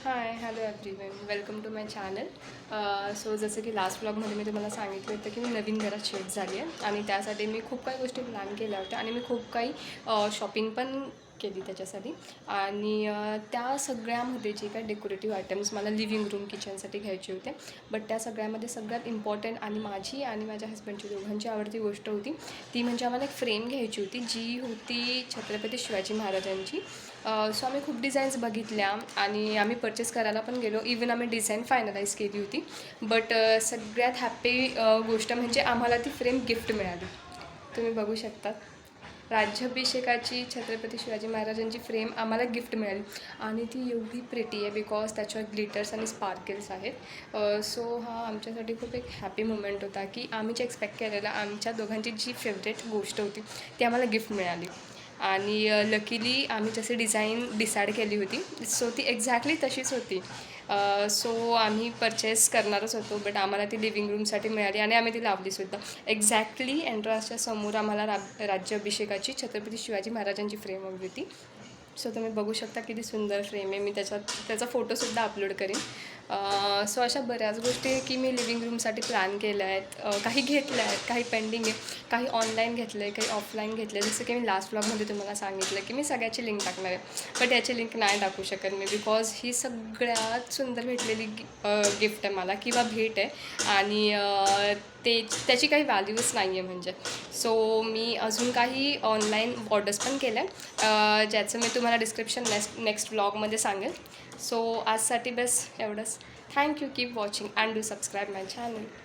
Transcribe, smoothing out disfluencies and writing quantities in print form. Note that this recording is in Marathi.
High hello everyone, welcome to my channel. So जसं की लास्ट व्लॉगमध्ये मी तुम्हाला सांगितलं होतं की मी नवीन घरात शिफ्ट झाली आहे आणि त्यासाठी मी खूप काही गोष्टी प्लॅन केल्या होत्या आणि मी खूप काही शॉपिंग पण केली त्याच्यासाठी. आणि त्या सगळ्यामध्ये जे काही डेकोरेटिव्ह आयटम्स मला लिव्हिंग रूम किचनसाठी घ्यायचे होते, बट त्या सगळ्यामध्ये सगळ्यात इम्पॉर्टंट आणि माझी आणि माझ्या हस्बंडची दोघांची आवडती गोष्ट होती ती म्हणजे आम्हाला एक फ्रेम घ्यायची होती जी होती छत्रपती शिवाजी महाराजांची. सो आम्ही खूप डिझाईन्स बघितल्या आणि आम्ही परचेस करायला पण गेलो. इवन आम्ही डिझाईन फायनलाईज केली होती. बट सगळ्यात हॅपी गोष्ट म्हणजे आम्हाला ती फ्रेम गिफ्ट मिळाली. तुम्ही बघू शकता, राज्याभिषेकाची छत्रपती शिवाजी महाराजांची फ्रेम आम्हाला गिफ्ट मिळाली आणि ती एवढी प्रिटी आहे बिकॉज त्याच्यावर ग्लिटर्स आणि स्पार्कल्स आहेत. सो हा आमच्यासाठी खूप एक हॅपी मुमेंट होता की आम्ही जे एक्सपेक्ट केलेलं आमच्या दोघांची जी फेवरेट गोष्ट होती ती आम्हाला गिफ्ट मिळाली. आणि लकीली आम्ही जशी डिझाईन डिसाईड केली होती सो ती एक्झॅक्टली तशीच होती. सो आम्ही परचेस करणारच होतो, बट आम्हाला ती लिव्हिंग रूमसाठी मिळाली आणि आम्ही ती लावलीसुद्धा. एक्झॅक्टली एंट्रन्सच्या समोर आम्हाला राज्याभिषेकाची छत्रपती शिवाजी महाराजांची फ्रेम हवी होती. सो तुम्ही बघू शकता किती सुंदर फ्रेम आहे. मी त्याचा फोटोसुद्धा अपलोड करेन. सो अशा बऱ्याच गोष्टी आहे की मी लिव्हिंग रूमसाठी प्लॅन केल्या आहेत. काही घेतल्या आहेत, काही पेंडिंग आहे, काही ऑनलाईन घेतलं आहे, काही ऑफलाईन घेतलं आहे. जसं की मी लास्ट व्लॉगमध्ये तुम्हाला सांगितलं की मी सगळ्याची लिंक टाकणार आहे, बट याची लिंक नाही टाकू शकत मी बिकॉज ही सगळ्यात सुंदर भेटलेली गिफ्ट आहे मला किंवा भेट आहे आणि त्याची काही व्हॅल्यूच नाही आहे म्हणजे. सो मी अजून काही ऑनलाईन ऑर्डर्स पण केल्या ज्याचं मी तुम्हाला डिस्क्रिप्शन नेक्स्ट व्लॉगमध्ये सांगेल. सो आजसाठी बस एवढंच. Thank you. Keep watching and do subscribe my channel.